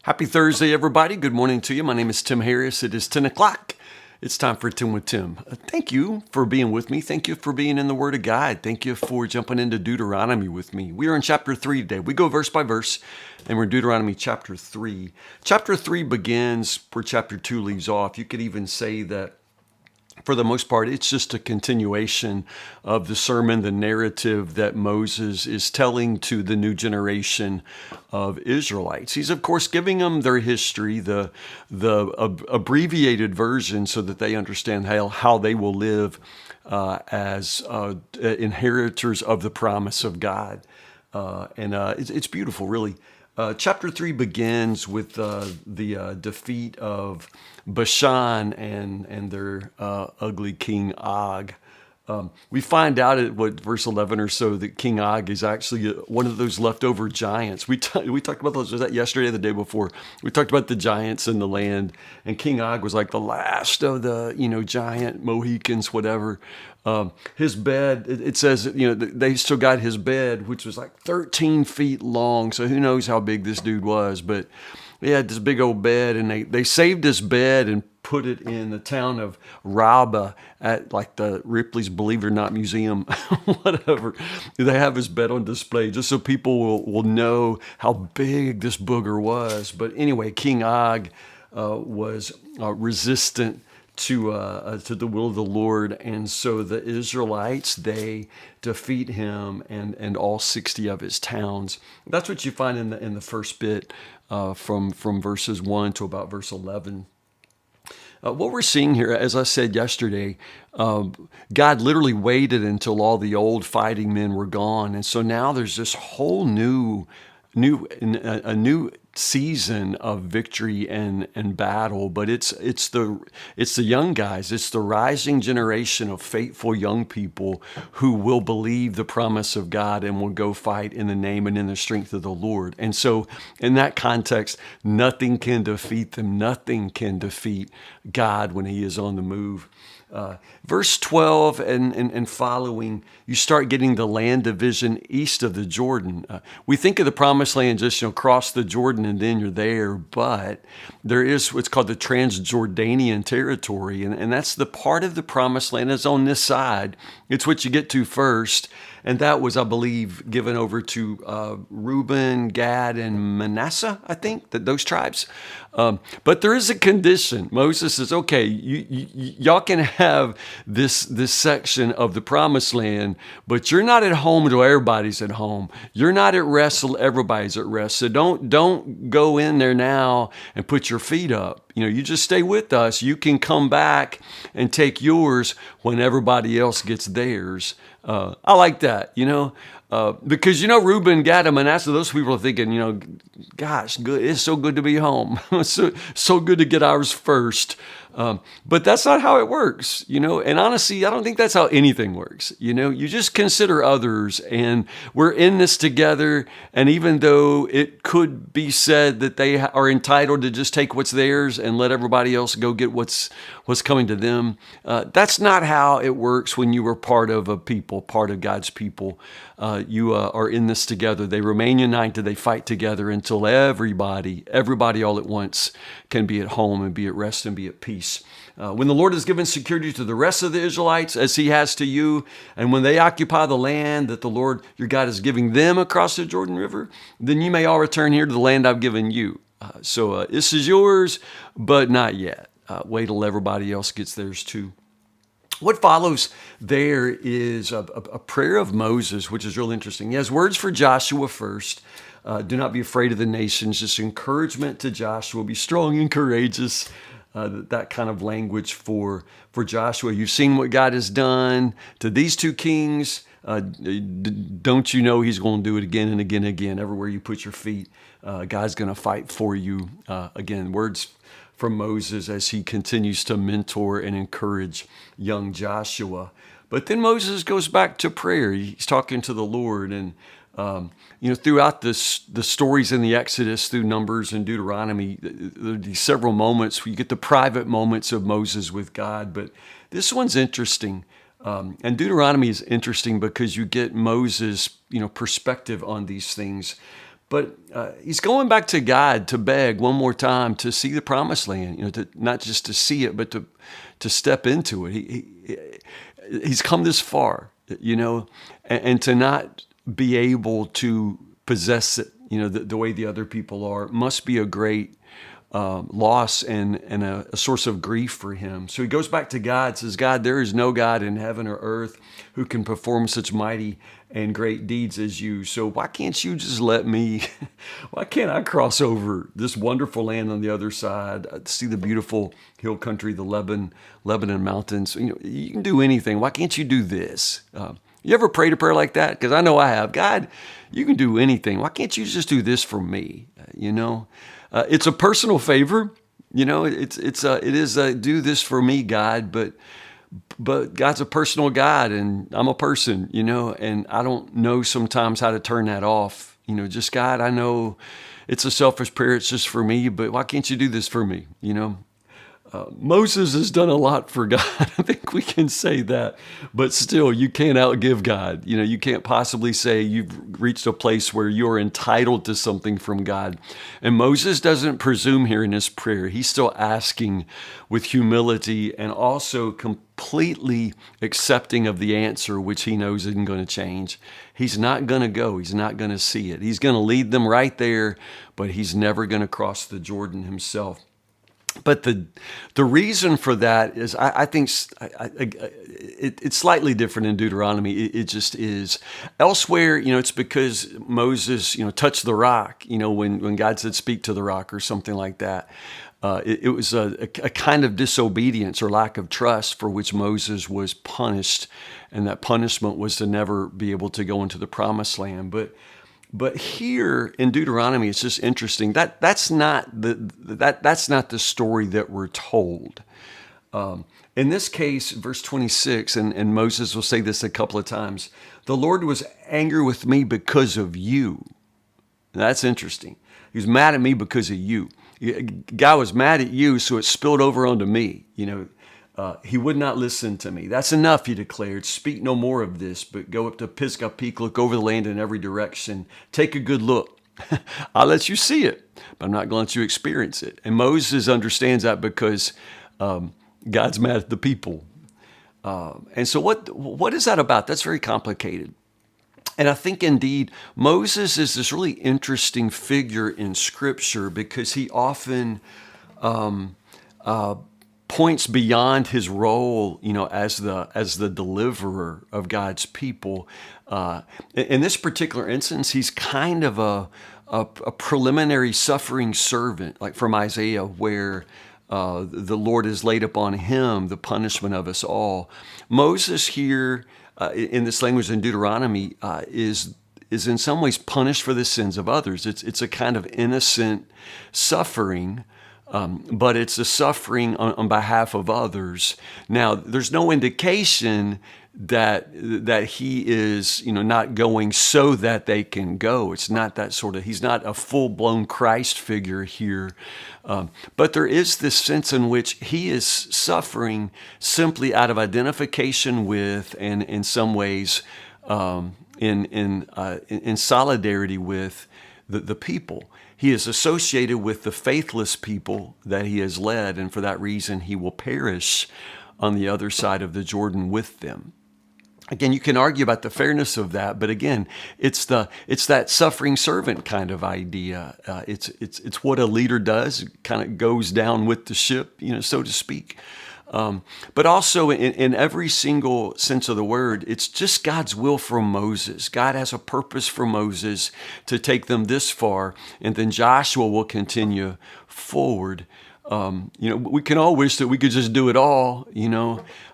Happy Thursday, everybody. Good morning to you. My name is Tim Harris. It is 10 o'clock. It's time for 10 with Tim. Thank you for being with me. Thank you for being in the Word of God. Thank you for jumping into Deuteronomy with me. We are in chapter 3 today. We go verse by verse, and we're in Deuteronomy chapter 3. Chapter 3 begins where chapter 2 leaves off. You could even say that for the most part, it's just a continuation of the sermon, the narrative that Moses is telling to the new generation of Israelites. He's, of course, giving them their history, the abbreviated version so that they understand how they will live as inheritors of the promise of God. It's beautiful, really. Chapter 3 begins with the defeat of Bashan and their ugly King Og. We find out at verse 11 or so that King Og is actually one of those leftover giants. We talked about those, was that yesterday or the day before? We talked about the giants in the land, and King Og was like the last of the giant Mohicans, whatever. His bed, it says, they still got his bed, which was like 13 feet long. So who knows how big this dude was, but he had this big old bed, and they saved his bed and put it in the town of Rabbah at like the Ripley's Believe It or Not Museum, whatever. They have his bed on display just so people will know how big this booger was. But anyway, King Og was resistant to the will of the Lord, and so the Israelites, they defeat him and all 60 of his towns. That's what you find in the first bit from verses 1 to about verse 11. What we're seeing here, as I said yesterday, God literally waited until all the old fighting men were gone, and so now there's this whole new season of victory and battle, but it's the young guys, it's the rising generation of faithful young people who will believe the promise of God and will go fight in the name and in the strength of the Lord. And so in that context, nothing can defeat them. Nothing can defeat God when he is on the move. Verse 12 and following, you start getting the land division east of the Jordan. We think of the promised land just, cross the Jordan and then you're there, but there is what's called the Transjordanian territory, and that's the part of the promised land that's on this side. It's what you get to first, and that was, I believe, given over to Reuben, Gad, and Manasseh, I think, those tribes. But there is a condition. Moses says, okay, y'all can have this section of the promised land, but you're not at home until everybody's at home. You're not at rest till everybody's at rest. So don't go in there now and put your feet up. You just stay with us. You can come back and take yours when everybody else gets theirs. I like that, because, Reuben, Gad, and Manasseh, those people are thinking, gosh, good. It's so good to be home. so good to get ours first. But that's not how it works, and honestly, I don't think that's how anything works. You just consider others, and we're in this together. And even though it could be said that they are entitled to just take what's theirs and let everybody else go get what's coming to them, that's not how it works when you are part of a people, part of God's people. You are in this together. They remain united. They fight together until everybody all at once can be at home and be at rest and be at peace. When the Lord has given security to the rest of the Israelites, as he has to you, and when they occupy the land that the Lord your God is giving them across the Jordan River, then you may all return here to the land I've given you. So this is yours, but not yet. Wait till everybody else gets theirs too. What follows there is a prayer of Moses, which is real interesting. He has words for Joshua first. Do not be afraid of the nations. Just encouragement to Joshua. Be strong and courageous. That kind of language for Joshua. You've seen what God has done to these two kings. Don't you know he's going to do it again and again and again? Everywhere you put your feet, God's going to fight for you. Again, words from Moses as he continues to mentor and encourage young Joshua. But then Moses goes back to prayer. He's talking to the Lord, and throughout the stories in the Exodus, through Numbers and Deuteronomy, there are these several moments where you get the private moments of Moses with God. But this one's interesting. And Deuteronomy is interesting because you get Moses' perspective on these things. But he's going back to God to beg one more time to see the promised land, to not just to see it, but to step into it. He's come this far, and to not be able to possess it, the way the other people are, must be a great loss and a source of grief for him. So he goes back to God, says, God, there is no God in heaven or earth who can perform such mighty and great deeds as you. So why can't you just let me, why can't I cross over this wonderful land on the other side, see the beautiful hill country, the Lebanon mountains? You can do anything. Why can't you do this? You ever prayed a prayer like that? Because I know I have. God, you can do anything. Why can't you just do this for me? It's a personal favor. It is do this for me, God, but God's a personal God and I'm a person, and I don't know sometimes how to turn that off. Just God, I know it's a selfish prayer. It's just for me, but why can't you do this for me? Moses has done a lot for God. I think we can say that, but still you can't outgive God. You can't possibly say you've reached a place where you're entitled to something from God. And Moses doesn't presume here in his prayer. He's still asking with humility and also completely accepting of the answer, which he knows isn't going to change. He's not going to go. He's not going to see it. He's going to lead them right there, but he's never going to cross the Jordan himself. But the reason for that is I think it's slightly different in Deuteronomy. It just is. Elsewhere, it's because Moses, touched the rock, when God said, speak to the rock or something like that. It was a kind of disobedience or lack of trust for which Moses was punished. And that punishment was to never be able to go into the promised land. But here in Deuteronomy, it's just interesting. That's not the story that we're told. In this case, verse 26, and Moses will say this a couple of times, the Lord was angry with me because of you. That's interesting. He was mad at me because of you. God was mad at you, so it spilled over onto me. He would not listen to me. That's enough, he declared. Speak no more of this, but go up to Pisgah Peak, look over the land in every direction. Take a good look. I'll let you see it, but I'm not going to let you experience it. And Moses understands that because God's mad at the people. And so what is that about? That's very complicated. And I think indeed Moses is this really interesting figure in Scripture because he often points beyond his role, as the deliverer of God's people. In this particular instance, he's kind of a preliminary suffering servant, like from Isaiah, where the Lord has laid upon him the punishment of us all. Moses here, in this language in Deuteronomy, is in some ways punished for the sins of others. It's a kind of innocent suffering. But it's a suffering on behalf of others. Now, there's no indication that he is, not going so that they can go. It's not that he's not a full-blown Christ figure here. But there is this sense in which he is suffering simply out of identification with, and in some ways, in solidarity with the people. He is associated with the faithless people that he has led, and for that reason, he will perish on the other side of the Jordan with them. Again, you can argue about the fairness of that, but again, it's that suffering servant kind of idea. It's what a leader does. It kind of goes down with the ship, so to speak. But also in every single sense of the word, it's just God's will for Moses. God has a purpose for Moses to take them this far, and then Joshua will continue forward. We can all wish that we could just do it all.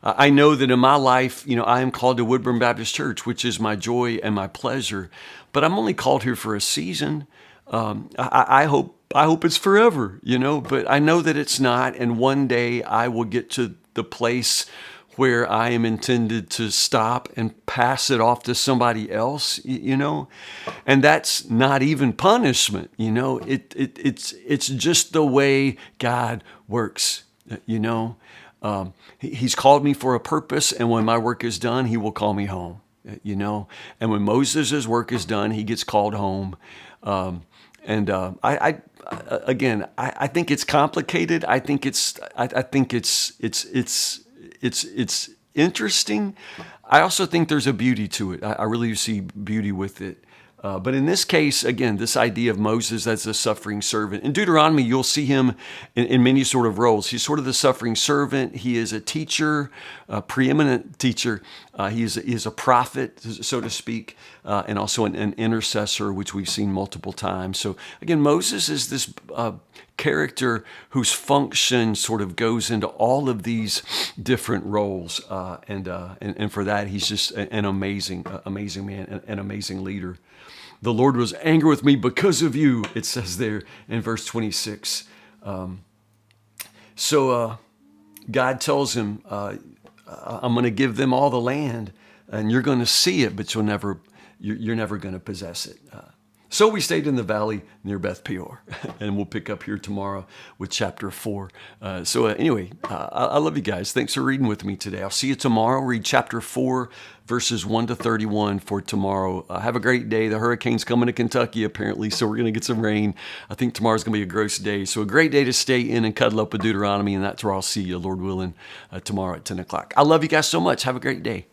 I know that in my life, I am called to Woodburn Baptist Church, which is my joy and my pleasure, but I'm only called here for a season. I hope it's forever, but I know that it's not. And one day I will get to the place where I am intended to stop and pass it off to somebody else, and that's not even punishment, it's just the way God works, He's called me for a purpose, and when my work is done, he will call me home, and when Moses' work is done, he gets called home. I think it's complicated. I think it's interesting. I also think there's a beauty to it. I really see beauty with it. But in this case, again, this idea of Moses as a suffering servant. In Deuteronomy, you'll see him in many sort of roles. He's sort of the suffering servant. He is a teacher, a preeminent teacher. He is a prophet, so to speak, and also an intercessor, which we've seen multiple times. So again, Moses is this character whose function sort of goes into all of these different roles. And for that, he's just an amazing man, an amazing leader. The Lord was angry with me because of you, it says there in verse 26. God tells him, I'm going to give them all the land, and you're going to see it, but you're never going to possess it. So we stayed in the valley near Beth Peor, and we'll pick up here tomorrow with chapter 4. Anyway, I love you guys. Thanks for reading with me today. I'll see you tomorrow. Read chapter 4, verses 1 to 31 for tomorrow. Have a great day. The hurricane's coming to Kentucky, apparently, so we're going to get some rain. I think tomorrow's going to be a gross day. So a great day to stay in and cuddle up with Deuteronomy, and that's where I'll see you, Lord willing, tomorrow at 10 o'clock. I love you guys so much. Have a great day.